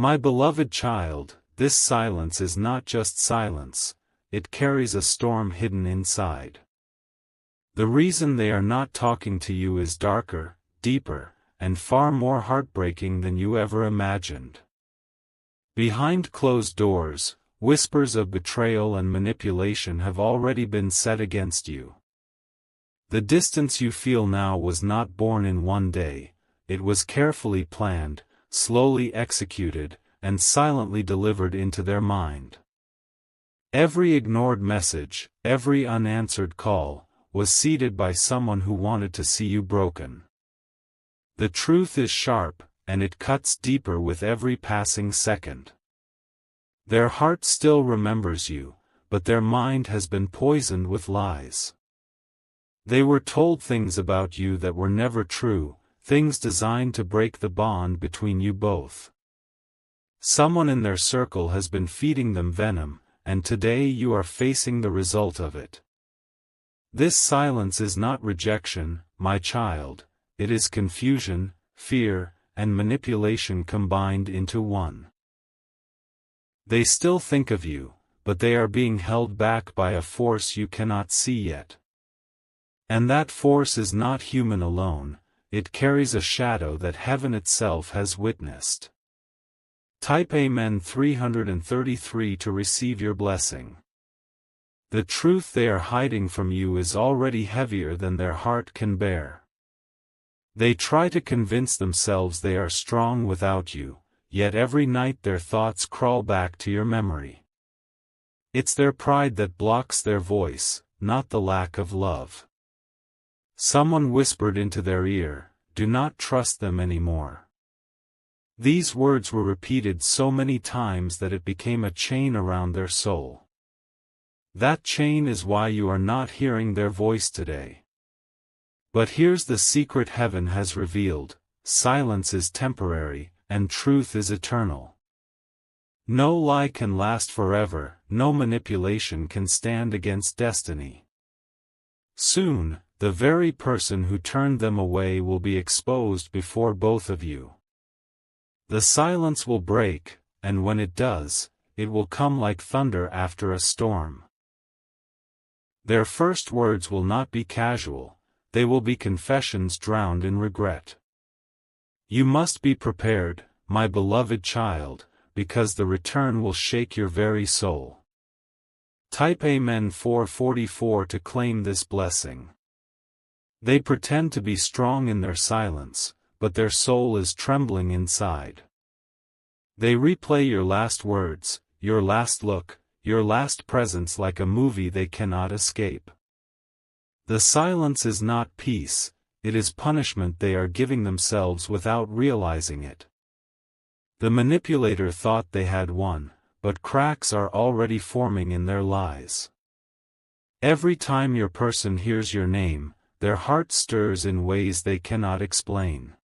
My beloved child, this silence is not just silence, it carries a storm hidden inside. The reason they are not talking to you is darker, deeper, and far more heartbreaking than you ever imagined. Behind closed doors, whispers of betrayal and manipulation have already been set against you. The distance you feel now was not born in one day, it was carefully planned, slowly executed, and silently delivered into their mind. Every ignored message, every unanswered call, was seeded by someone who wanted to see you broken. The truth is sharp, and it cuts deeper with every passing second. Their heart still remembers you, but their mind has been poisoned with lies. They were told things about you that were never true, things designed to break the bond between you both. Someone in their circle has been feeding them venom, and today you are facing the result of it. This silence is not rejection, my child, it is confusion, fear, and manipulation combined into one. They still think of you, but they are being held back by a force you cannot see yet. And that force is not human alone, it carries a shadow that heaven itself has witnessed. Type Amen 333 to receive your blessing. The truth they are hiding from you is already heavier than their heart can bear. They try to convince themselves they are strong without you, yet every night their thoughts crawl back to your memory. It's their pride that blocks their voice, not the lack of love. Someone whispered into their ear, "Do not trust them anymore." These words were repeated so many times that it became a chain around their soul. That chain is why you are not hearing their voice today. But here's the secret heaven has revealed: silence is temporary, and truth is eternal. No lie can last forever, no manipulation can stand against destiny. Soon, the very person who turned them away will be exposed before both of you. The silence will break, and when it does, it will come like thunder after a storm. Their first words will not be casual, they will be confessions drowned in regret. You must be prepared, my beloved child, because the return will shake your very soul. Type Amen 444 to claim this blessing. They pretend to be strong in their silence, but their soul is trembling inside. They replay your last words, your last look, your last presence like a movie they cannot escape. The silence is not peace, it is punishment they are giving themselves without realizing it. The manipulator thought they had won, but cracks are already forming in their lies. Every time your person hears your name, their heart stirs in ways they cannot explain.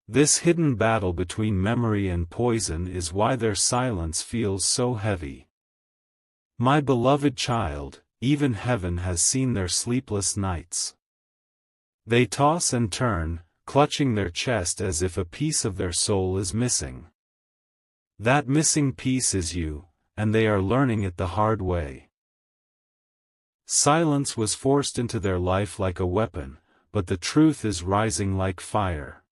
This hidden battle between memory and poison is why their silence feels so heavy. My beloved child, even heaven has seen their sleepless nights. They toss and turn, clutching their chest as if a piece of their soul is missing. That missing piece is you, and they are learning it the hard way. Silence was forced into their life like a weapon, but the truth is rising like fire.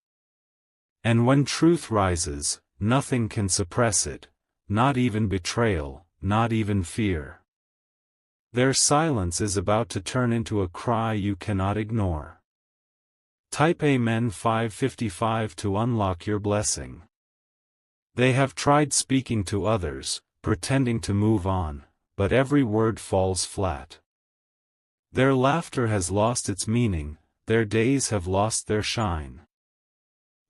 And when truth rises, nothing can suppress it, not even betrayal, not even fear. Their silence is about to turn into a cry you cannot ignore. Type Amen 555 to unlock your blessing. They have tried speaking to others, pretending to move on, but every word falls flat. Their laughter has lost its meaning, their days have lost their shine.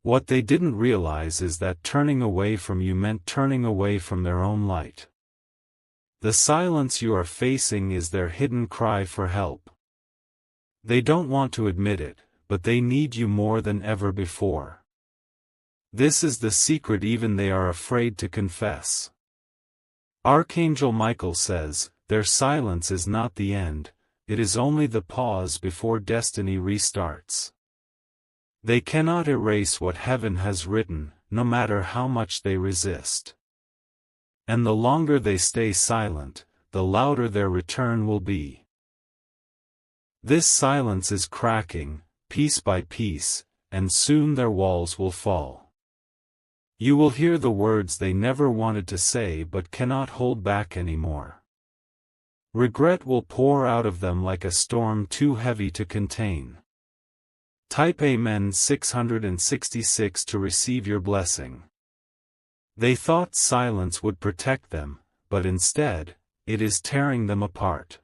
What they didn't realize is that turning away from you meant turning away from their own light. The silence you are facing is their hidden cry for help. They don't want to admit it, but they need you more than ever before. This is the secret even they are afraid to confess. Archangel Michael says, their silence is not the end, it is only the pause before destiny restarts. They cannot erase what heaven has written, no matter how much they resist. And the longer they stay silent, the louder their return will be. This silence is cracking, piece by piece, and soon their walls will fall. You will hear the words they never wanted to say but cannot hold back anymore. Regret will pour out of them like a storm too heavy to contain. Type Amen 666 to receive your blessing. They thought silence would protect them, but instead, it is tearing them apart.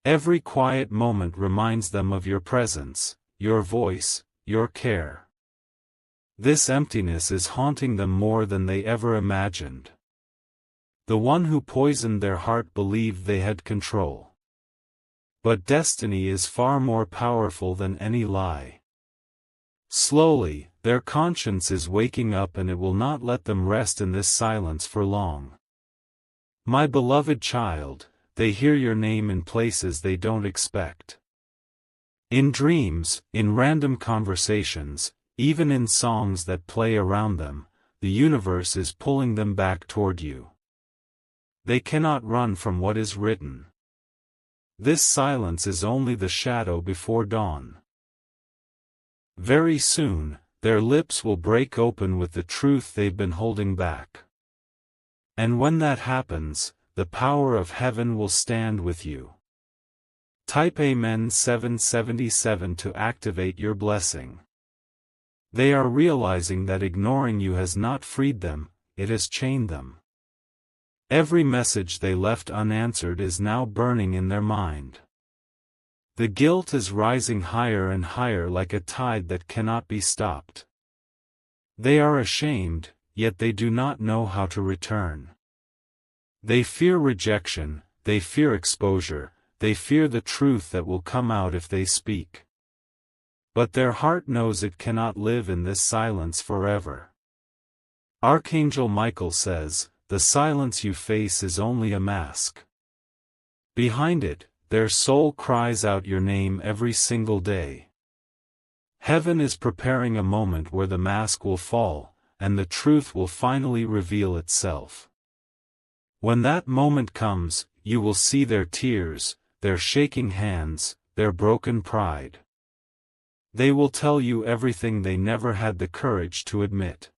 Every quiet moment reminds them of your presence, your voice, your care. This emptiness is haunting them more than they ever imagined. The one who poisoned their heart believed they had control. But destiny is far more powerful than any lie. Slowly, their conscience is waking up and it will not let them rest in this silence for long. My beloved child, they hear your name in places they don't expect. In dreams, in random conversations, even in songs that play around them, the universe is pulling them back toward you. They cannot run from what is written. This silence is only the shadow before dawn. Very soon, their lips will break open with the truth they've been holding back. And when that happens, the power of heaven will stand with you. Type Amen 777 to activate your blessing. They are realizing that ignoring you has not freed them, it has chained them. Every message they left unanswered is now burning in their mind. The guilt is rising higher and higher like a tide that cannot be stopped. They are ashamed, yet they do not know how to return. They fear rejection, they fear exposure, they fear the truth that will come out if they speak. But their heart knows it cannot live in this silence forever. Archangel Michael says, "The silence you face is only a mask." Behind it, their soul cries out your name every single day. Heaven is preparing a moment where the mask will fall, and the truth will finally reveal itself. When that moment comes, you will see their tears, their shaking hands, their broken pride. They will tell you everything they never had the courage to admit.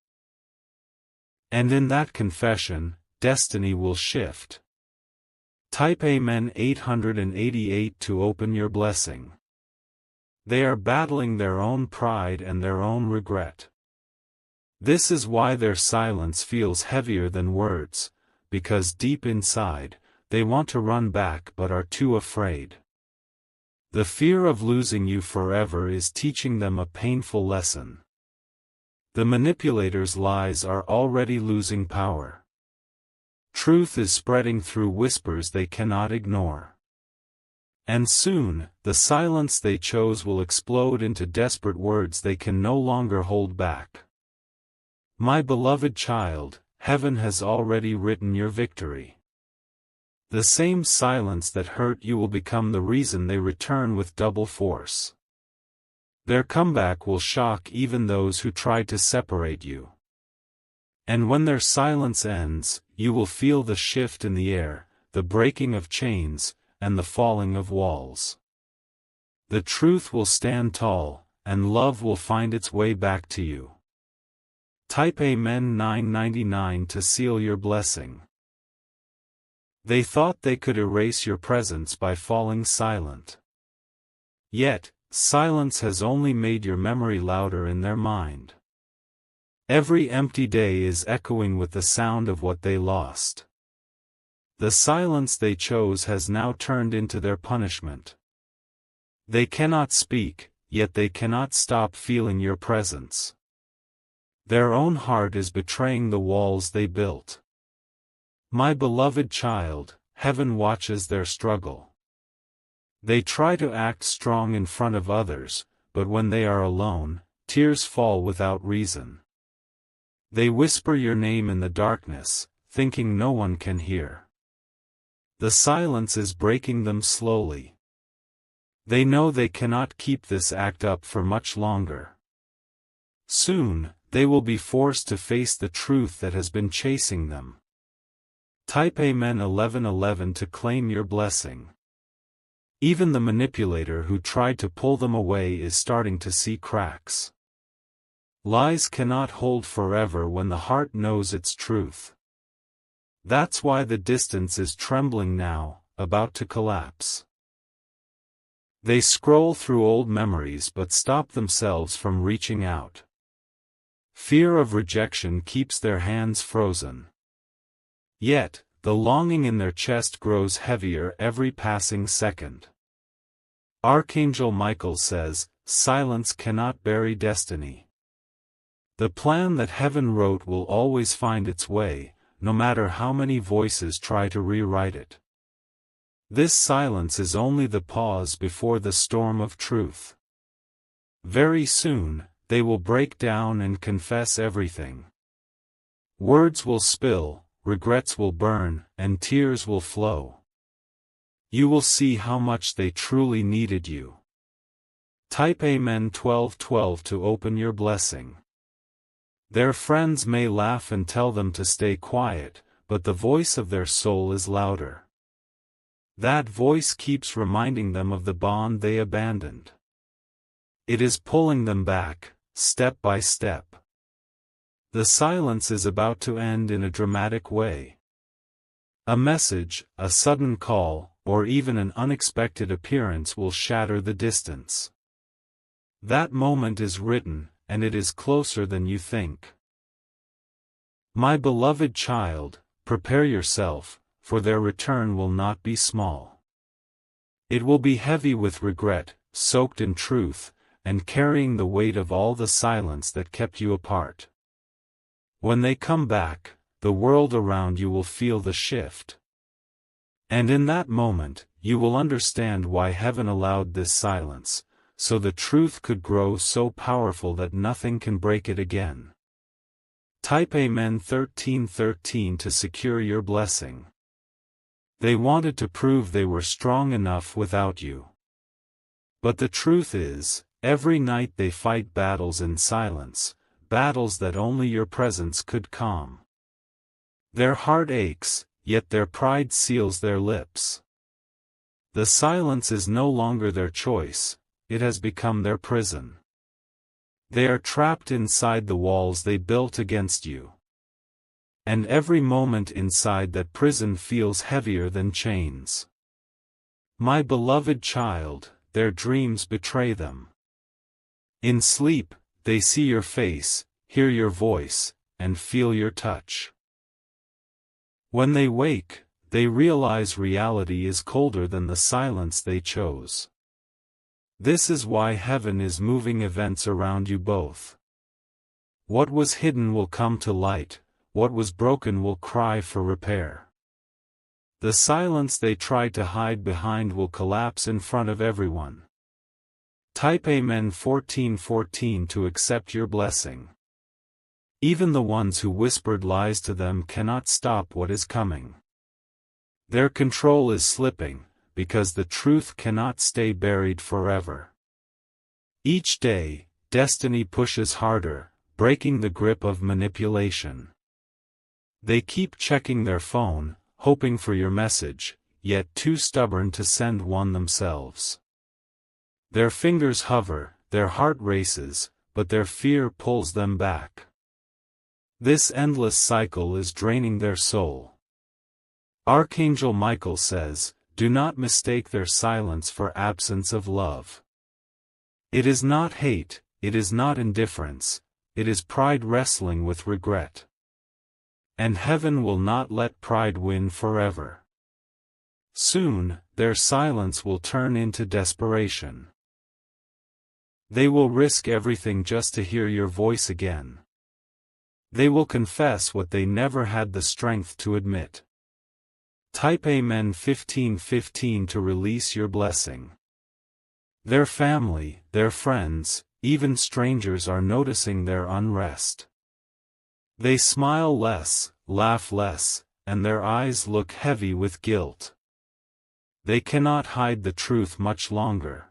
And in that confession, destiny will shift. Type Amen 888 to open your blessing. They are battling their own pride and their own regret. This is why their silence feels heavier than words, because deep inside, they want to run back but are too afraid. The fear of losing you forever is teaching them a painful lesson. The manipulators' lies are already losing power. Truth is spreading through whispers they cannot ignore. And soon, the silence they chose will explode into desperate words they can no longer hold back. My beloved child, heaven has already written your victory. The same silence that hurt you will become the reason they return with double force. Their comeback will shock even those who tried to separate you. And when their silence ends, you will feel the shift in the air, the breaking of chains, and the falling of walls. The truth will stand tall, and love will find its way back to you. Type Amen 999 to seal your blessing. They thought they could erase your presence by falling silent. Yet, silence has only made your memory louder in their mind. Every empty day is echoing with the sound of what they lost. The silence they chose has now turned into their punishment. They cannot speak, yet they cannot stop feeling your presence. Their own heart is betraying the walls they built. My beloved child, heaven watches their struggle. They try to act strong in front of others, but when they are alone, tears fall without reason. They whisper your name in the darkness, thinking no one can hear. The silence is breaking them slowly. They know they cannot keep this act up for much longer. Soon, They will be forced to face the truth that has been chasing them. Type Amen 1111 to claim your blessing. Even the manipulator who tried to pull them away is starting to see cracks. Lies cannot hold forever when the heart knows its truth. That's why the distance is trembling now, about to collapse. They scroll through old memories but stop themselves from reaching out. Fear of rejection keeps their hands frozen. Yet, the longing in their chest grows heavier every passing second. Archangel Michael says, silence cannot bury destiny. The plan that heaven wrote will always find its way, no matter how many voices try to rewrite it. This silence is only the pause before the storm of truth. Very soon, they will break down and confess everything. Words will spill, regrets will burn, and tears will flow. You will see how much they truly needed you. Type Amen 1212 to open your blessing. Their friends may laugh and tell them to stay quiet, but the voice of their soul is louder. That voice keeps reminding them of the bond they abandoned. It is pulling them back, step by step. The silence is about to end in a dramatic way. A message, a sudden call, or even an unexpected appearance will shatter the distance. That moment is written, and it is closer than you think. My beloved child, prepare yourself, for their return will not be small. It will be heavy with regret, soaked in truth, and carrying the weight of all the silence that kept you apart. When they come back, the world around you will feel the shift. And in that moment, you will understand why heaven allowed this silence, so the truth could grow so powerful that nothing can break it again. Type Amen 1313 to secure your blessing. They wanted to prove they were strong enough without you. But the truth is, every night they fight battles in silence, battles that only your presence could calm. Their heart aches, yet their pride seals their lips. The silence is no longer their choice, it has become their prison. They are trapped inside the walls they built against you. And every moment inside that prison feels heavier than chains. My beloved child, their dreams betray them. In sleep, they see your face, hear your voice, and feel your touch. When they wake, they realize reality is colder than the silence they chose. This is why heaven is moving events around you both. What was hidden will come to light, what was broken will cry for repair. The silence they tried to hide behind will collapse in front of everyone. Type Amen 1414 to accept your blessing. Even the ones who whispered lies to them cannot stop what is coming. Their control is slipping, because the truth cannot stay buried forever. Each day, destiny pushes harder, breaking the grip of manipulation. They keep checking their phone, hoping for your message, yet too stubborn to send one themselves. Their fingers hover, their heart races, but their fear pulls them back. This endless cycle is draining their soul. Archangel Michael says, do not mistake their silence for absence of love. It is not hate, it is not indifference, it is pride wrestling with regret. And heaven will not let pride win forever. Soon, their silence will turn into desperation. They will risk everything just to hear your voice again. They will confess what they never had the strength to admit. Type Amen 1515 to release your blessing. Their family, their friends, even strangers are noticing their unrest. They smile less, laugh less, and their eyes look heavy with guilt. They cannot hide the truth much longer.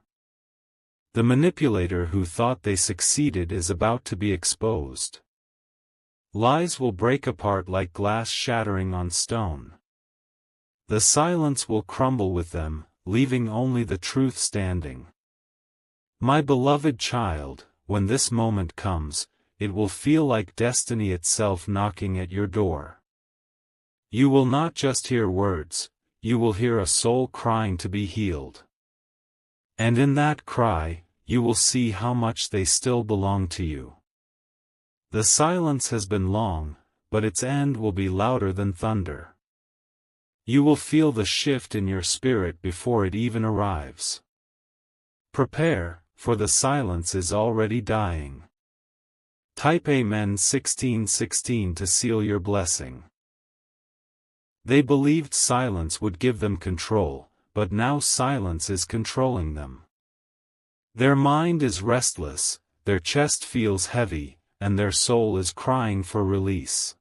The manipulator who thought they succeeded is about to be exposed. Lies will break apart like glass shattering on stone. The silence will crumble with them, leaving only the truth standing. My beloved child, when this moment comes, it will feel like destiny itself knocking at your door. You will not just hear words, you will hear a soul crying to be healed. And in that cry, you will see how much they still belong to you. The silence has been long, but its end will be louder than thunder. You will feel the shift in your spirit before it even arrives. Prepare, for the silence is already dying. Type Amen 1616 to seal your blessing. They believed silence would give them control, but now silence is controlling them. Their mind is restless, their chest feels heavy, and their soul is crying for release.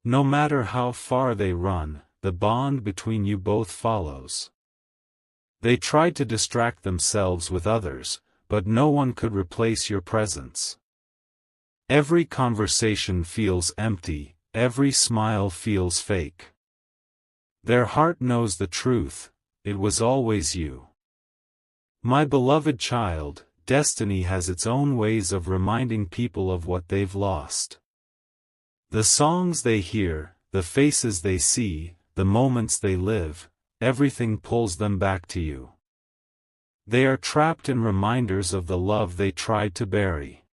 No matter how far they run, the bond between you both follows. They tried to distract themselves with others, but no one could replace your presence. Every conversation feels empty, every smile feels fake. Their heart knows the truth, it was always you. My beloved child, destiny has its own ways of reminding people of what they've lost. The songs they hear, the faces they see, the moments they live, everything pulls them back to you. They are trapped in reminders of the love they tried to bury.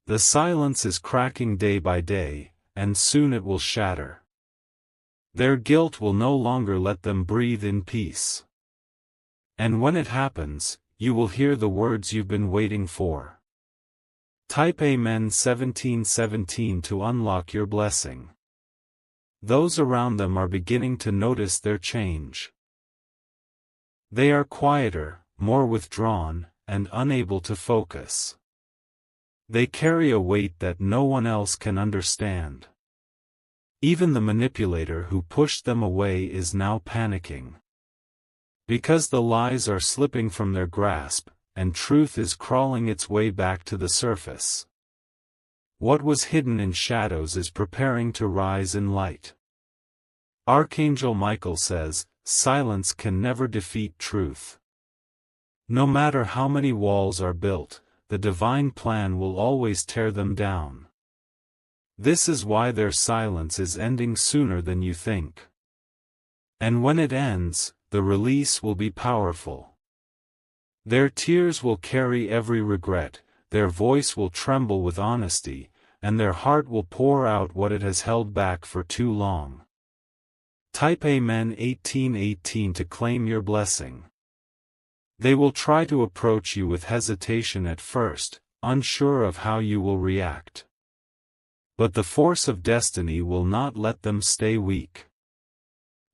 The silence is cracking day by day, and soon it will shatter. Their guilt will no longer let them breathe in peace. And when it happens, you will hear the words you've been waiting for. Type Amen 1717 to unlock your blessing. Those around them are beginning to notice their change. They are quieter, more withdrawn, and unable to focus. They carry a weight that no one else can understand. Even the manipulator who pushed them away is now panicking. Because the lies are slipping from their grasp, and truth is crawling its way back to the surface. What was hidden in shadows is preparing to rise in light. Archangel Michael says, silence can never defeat truth. No matter how many walls are built, the divine plan will always tear them down. This is why their silence is ending sooner than you think. And when it ends, the release will be powerful. Their tears will carry every regret, their voice will tremble with honesty, and their heart will pour out what it has held back for too long. Type Amen 1818 to claim your blessing. They will try to approach you with hesitation at first, unsure of how you will react. But the force of destiny will not let them stay weak.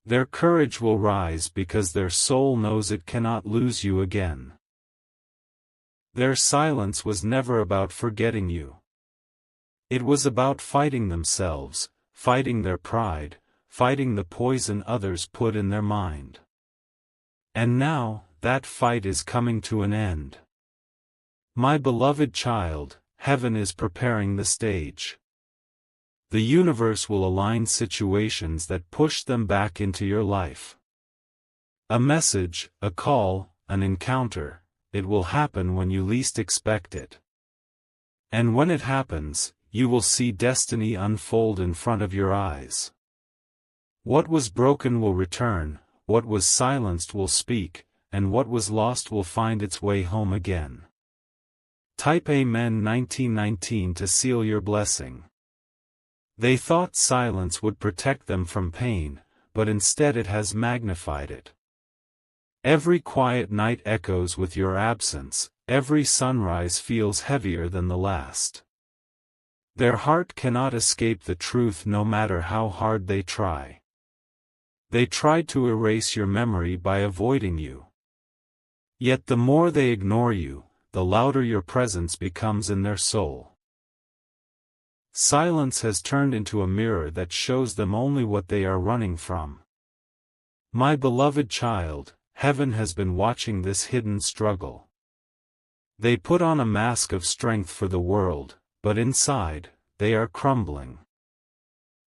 Their courage will rise because their soul knows it cannot lose you again. Their silence was never about forgetting you. It was about fighting themselves, fighting their pride, fighting the poison others put in their mind. And now, that fight is coming to an end. My beloved child, heaven is preparing the stage. The universe will align situations that push them back into your life. A message, a call, an encounter, it will happen when you least expect it. And when it happens, you will see destiny unfold in front of your eyes. What was broken will return, what was silenced will speak, and what was lost will find its way home again. Type Amen 1919 to seal your blessing. They thought silence would protect them from pain, but instead it has magnified it. Every quiet night echoes with your absence, every sunrise feels heavier than the last. Their heart cannot escape the truth no matter how hard they try. They tried to erase your memory by avoiding you. Yet the more they ignore you, the louder your presence becomes in their soul. Silence has turned into a mirror that shows them only what they are running from. My beloved child, heaven has been watching this hidden struggle. They put on a mask of strength for the world, but inside, they are crumbling.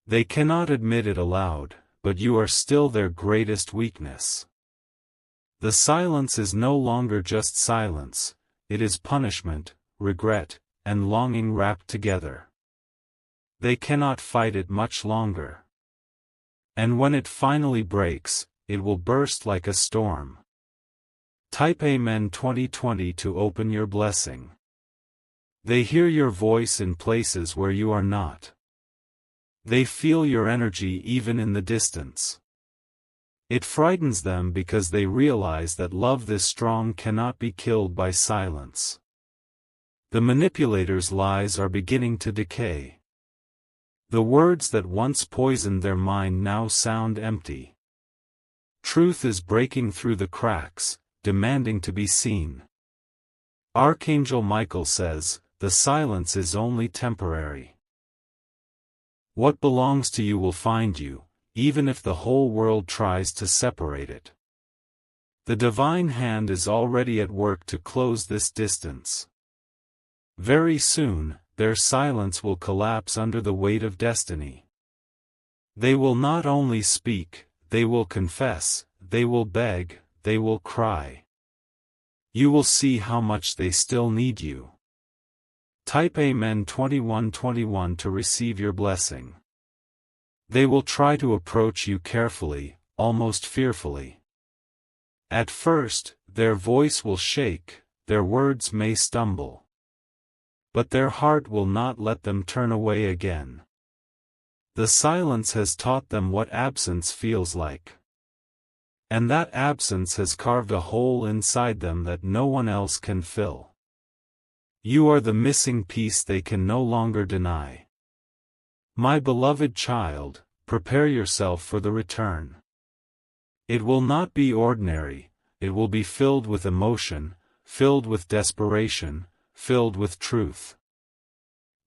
They cannot admit it aloud, but you are still their greatest weakness. The silence is no longer just silence, it is punishment, regret, and longing wrapped together. They cannot fight it much longer. And when it finally breaks, it will burst like a storm. Type Amen 2020 to open your blessing. They hear your voice in places where you are not. They feel your energy even in the distance. It frightens them because they realize that love this strong cannot be killed by silence. The manipulator's lies are beginning to decay. The words that once poisoned their mind now sound empty. Truth is breaking through the cracks, demanding to be seen. Archangel Michael says, the silence is only temporary. What belongs to you will find you, even if the whole world tries to separate it. The divine hand is already at work to close this distance. Very soon, their silence will collapse under the weight of destiny. They will not only speak, they will confess, they will beg, they will cry. You will see how much they still need you. Type Amen 2121 to receive your blessing. They will try to approach you carefully, almost fearfully. At first, their voice will shake, their words may stumble. But their heart will not let them turn away again. The silence has taught them what absence feels like. And that absence has carved a hole inside them that no one else can fill. You are the missing piece they can no longer deny. My beloved child, prepare yourself for the return. It will not be ordinary, it will be filled with emotion, filled with desperation, filled with truth.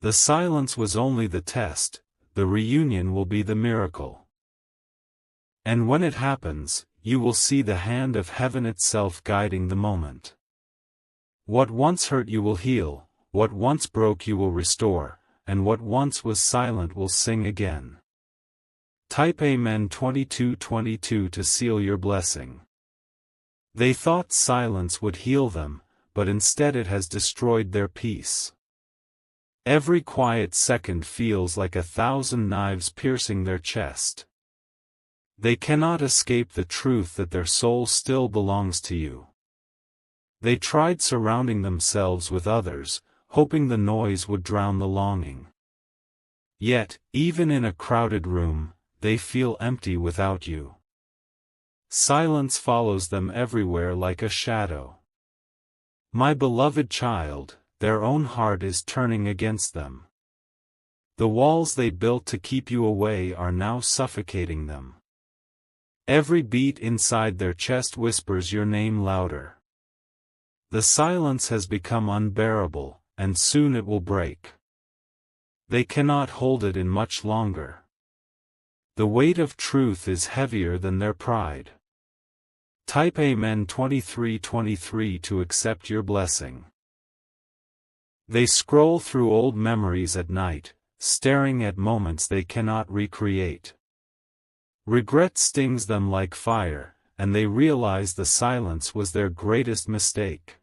The silence was only the test, the reunion will be the miracle. And when it happens, you will see the hand of heaven itself guiding the moment. What once hurt you will heal, what once broke you will restore, and what once was silent will sing again. Type Amen 2222 to seal your blessing. They thought silence would heal them, but instead it has destroyed their peace. Every quiet second feels like 1,000 knives piercing their chest. They cannot escape the truth that their soul still belongs to you. They tried surrounding themselves with others, hoping the noise would drown the longing. Yet, even in a crowded room, they feel empty without you. Silence follows them everywhere like a shadow. My beloved child, their own heart is turning against them. The walls they built to keep you away are now suffocating them. Every beat inside their chest whispers your name louder. The silence has become unbearable, and soon it will break. They cannot hold it in much longer. The weight of truth is heavier than their pride. Type Amen 2323 to accept your blessing. They scroll through old memories at night, staring at moments they cannot recreate. Regret stings them like fire, and they realize the silence was their greatest mistake.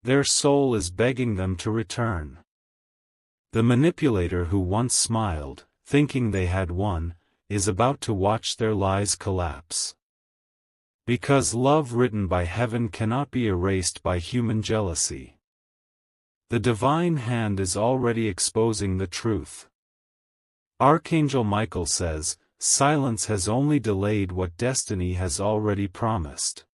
Their soul is begging them to return. The manipulator who once smiled, thinking they had won, is about to watch their lies collapse. Because love written by heaven cannot be erased by human jealousy. The divine hand is already exposing the truth. Archangel Michael says, silence has only delayed what destiny has already promised.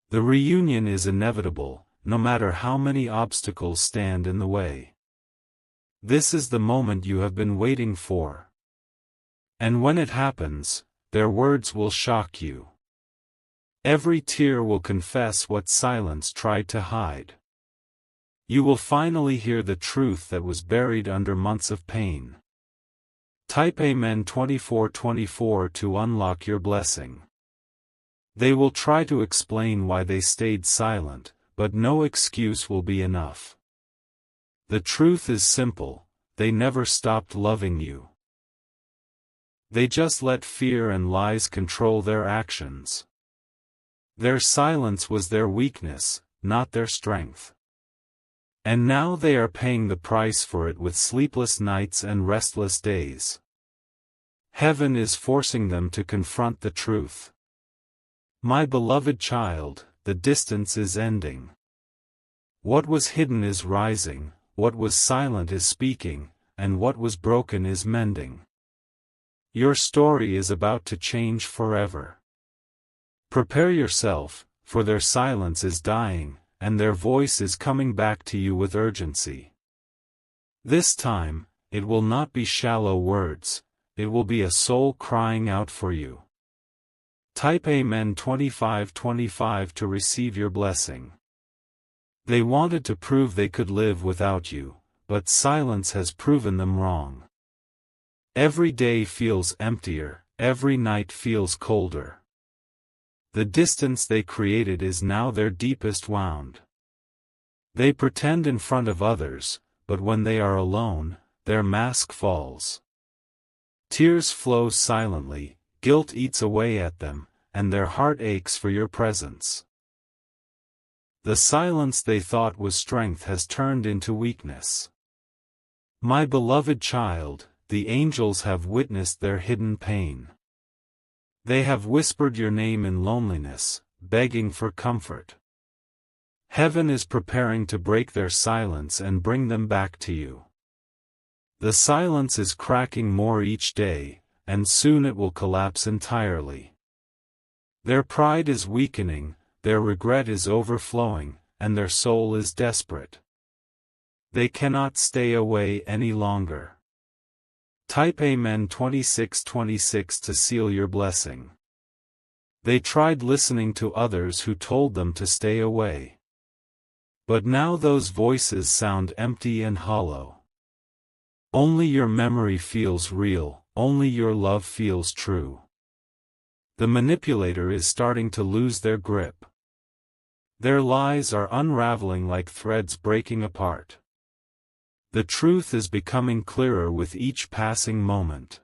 The reunion is inevitable, no matter how many obstacles stand in the way. This is the moment you have been waiting for. And when it happens, their words will shock you. Every tear will confess what silence tried to hide. You will finally hear the truth that was buried under months of pain. Type Amen 2424 to unlock your blessing. They will try to explain why they stayed silent, but no excuse will be enough. The truth is simple, they never stopped loving you. They just let fear and lies control their actions. Their silence was their weakness, not their strength. And now they are paying the price for it with sleepless nights and restless days. Heaven is forcing them to confront the truth. My beloved child, the distance is ending. What was hidden is rising, what was silent is speaking, and what was broken is mending. Your story is about to change forever. Prepare yourself, for their silence is dying, and their voice is coming back to you with urgency. This time, it will not be shallow words, it will be a soul crying out for you. Type Amen 2525 to receive your blessing. They wanted to prove they could live without you, but silence has proven them wrong. Every day feels emptier, every night feels colder. The distance they created is now their deepest wound. They pretend in front of others, but when they are alone, their mask falls. Tears flow silently, guilt eats away at them, and their heart aches for your presence. The silence they thought was strength has turned into weakness. My beloved child, the angels have witnessed their hidden pain. They have whispered your name in loneliness, begging for comfort. Heaven is preparing to break their silence and bring them back to you. The silence is cracking more each day, and soon it will collapse entirely. Their pride is weakening, their regret is overflowing, and their soul is desperate. They cannot stay away any longer. Type Amen 2626 to seal your blessing. They tried listening to others who told them to stay away. But now those voices sound empty and hollow. Only your memory feels real, only your love feels true. The manipulator is starting to lose their grip. Their lies are unraveling like threads breaking apart. The truth is becoming clearer with each passing moment.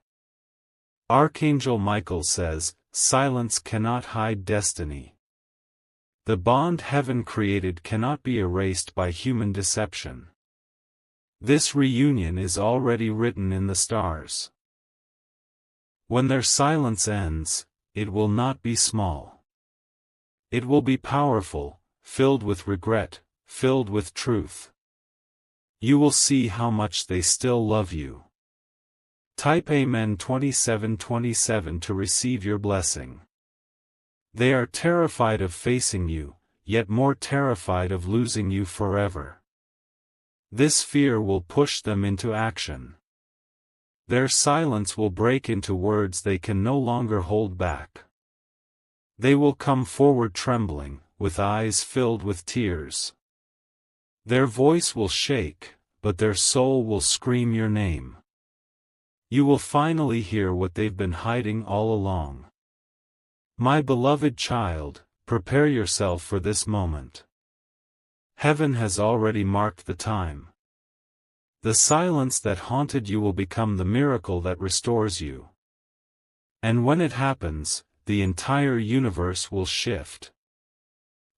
Archangel Michael says, silence cannot hide destiny. The bond heaven created cannot be erased by human deception. This reunion is already written in the stars. When their silence ends, it will not be small. It will be powerful, filled with regret, filled with truth. You will see how much they still love you. Type Amen 2727 to receive your blessing. They are terrified of facing you, yet more terrified of losing you forever. This fear will push them into action. Their silence will break into words they can no longer hold back. They will come forward trembling, with eyes filled with tears. Their voice will shake, but their soul will scream your name. You will finally hear what they've been hiding all along. My beloved child, prepare yourself for this moment. Heaven has already marked the time. The silence that haunted you will become the miracle that restores you. And when it happens, the entire universe will shift.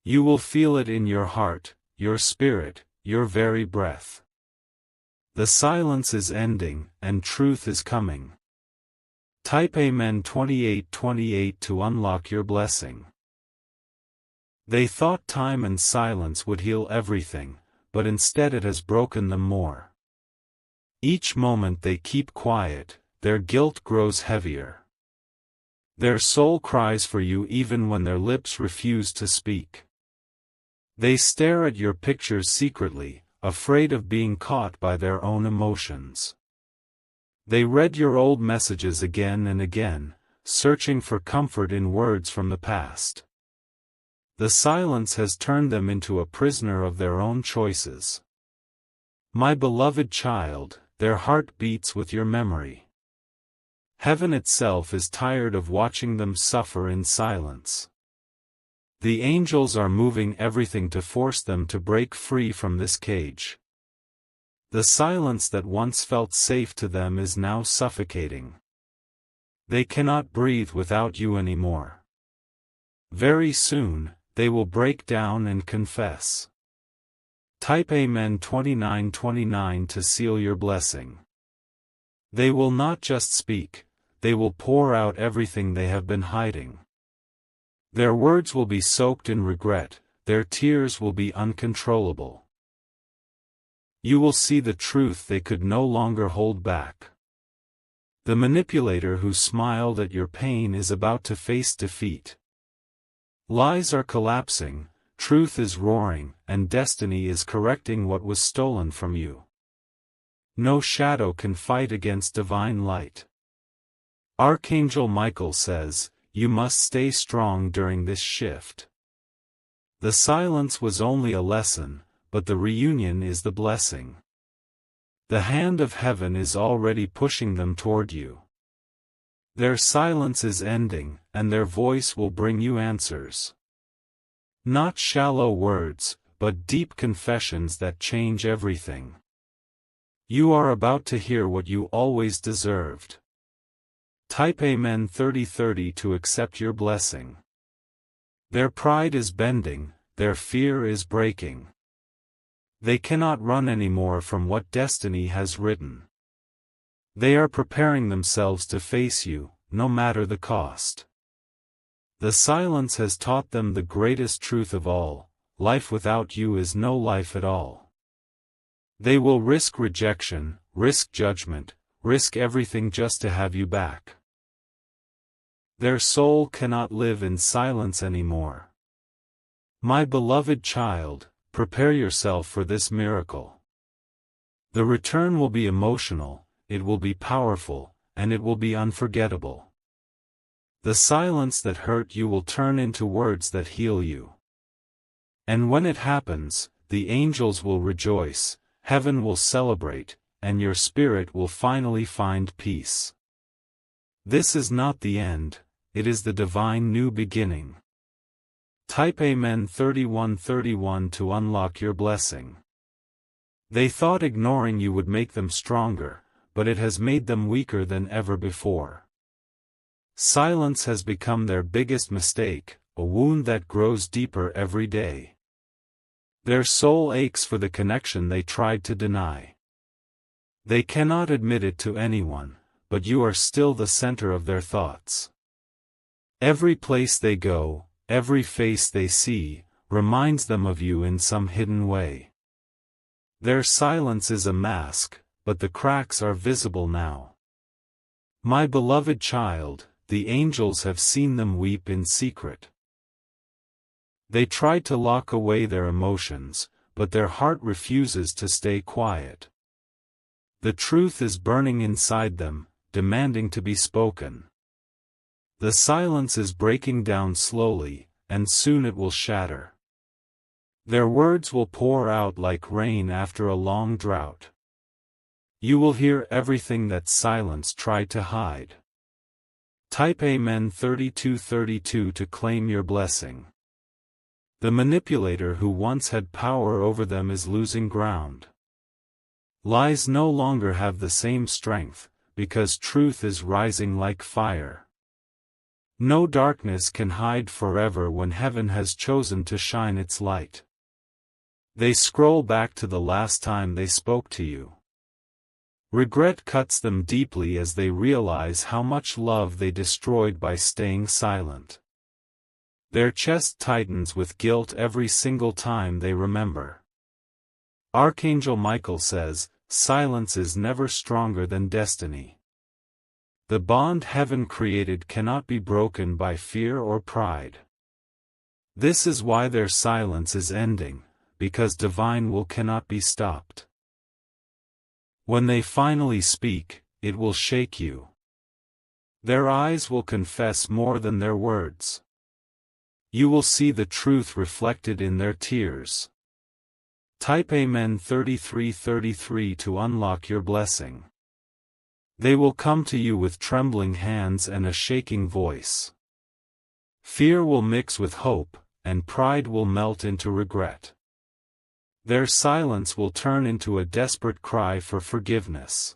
You will feel it in your heart, your spirit, your very breath. The silence is ending, and truth is coming. Type Amen 2828 to unlock your blessing. They thought time and silence would heal everything, but instead it has broken them more. Each moment they keep quiet, their guilt grows heavier. Their soul cries for you even when their lips refuse to speak. They stare at your pictures secretly, afraid of being caught by their own emotions. They read your old messages again and again, searching for comfort in words from the past. The silence has turned them into a prisoner of their own choices. My beloved child, their heart beats with your memory. Heaven itself is tired of watching them suffer in silence. The angels are moving everything to force them to break free from this cage. The silence that once felt safe to them is now suffocating. They cannot breathe without you anymore. Very soon, they will break down and confess. Type Amen 2929 to seal your blessing. They will not just speak, they will pour out everything they have been hiding. Their words will be soaked in regret, their tears will be uncontrollable. You will see the truth they could no longer hold back. The manipulator who smiled at your pain is about to face defeat. Lies are collapsing, truth is roaring, and destiny is correcting what was stolen from you. No shadow can fight against divine light. Archangel Michael says, you must stay strong during this shift. The silence was only a lesson, but the reunion is the blessing. The hand of heaven is already pushing them toward you. Their silence is ending, and their voice will bring you answers. Not shallow words, but deep confessions that change everything. You are about to hear what you always deserved. Type Amen 3030 to accept your blessing. Their pride is bending, their fear is breaking. They cannot run anymore from what destiny has written. They are preparing themselves to face you, no matter the cost. The silence has taught them the greatest truth of all: life without you is no life at all. They will risk rejection, risk judgment, risk everything just to have you back. Their soul cannot live in silence anymore. My beloved child, prepare yourself for this miracle. The return will be emotional, it will be powerful, and it will be unforgettable. The silence that hurt you will turn into words that heal you. And when it happens, the angels will rejoice, heaven will celebrate, and your spirit will finally find peace. This is not the end, it is the divine new beginning. Type Amen 3131 to unlock your blessing. They thought ignoring you would make them stronger, but it has made them weaker than ever before. Silence has become their biggest mistake, a wound that grows deeper every day. Their soul aches for the connection they tried to deny. They cannot admit it to anyone, but you are still the center of their thoughts. Every place they go, every face they see, reminds them of you in some hidden way. Their silence is a mask, but the cracks are visible now. My beloved child, the angels have seen them weep in secret. They tried to lock away their emotions, but their heart refuses to stay quiet. The truth is burning inside them, demanding to be spoken. The silence is breaking down slowly, and soon it will shatter. Their words will pour out like rain after a long drought. You will hear everything that silence tried to hide. Type Amen 3232 to claim your blessing. The manipulator who once had power over them is losing ground. Lies no longer have the same strength, because truth is rising like fire. No darkness can hide forever when heaven has chosen to shine its light. They scroll back to the last time they spoke to you. Regret cuts them deeply as they realize how much love they destroyed by staying silent. Their chest tightens with guilt every single time they remember. Archangel Michael says, silence is never stronger than destiny. The bond heaven created cannot be broken by fear or pride. This is why their silence is ending, because divine will cannot be stopped. When they finally speak, it will shake you. Their eyes will confess more than their words. You will see the truth reflected in their tears. Type Amen 3333 to unlock your blessing. They will come to you with trembling hands and a shaking voice. Fear will mix with hope, and pride will melt into regret. Their silence will turn into a desperate cry for forgiveness.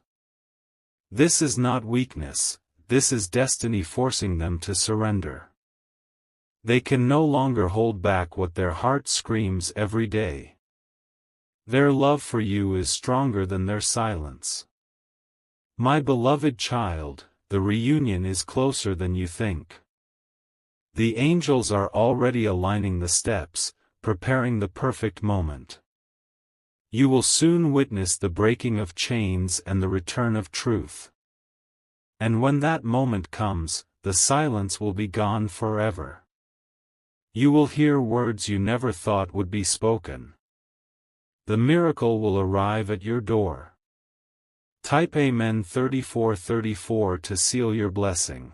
This is not weakness, this is destiny forcing them to surrender. They can no longer hold back what their heart screams every day. Their love for you is stronger than their silence. My beloved child, the reunion is closer than you think. The angels are already aligning the steps, preparing the perfect moment. You will soon witness the breaking of chains and the return of truth. And when that moment comes, the silence will be gone forever. You will hear words you never thought would be spoken. The miracle will arrive at your door. Type Amen 3434 to seal your blessing.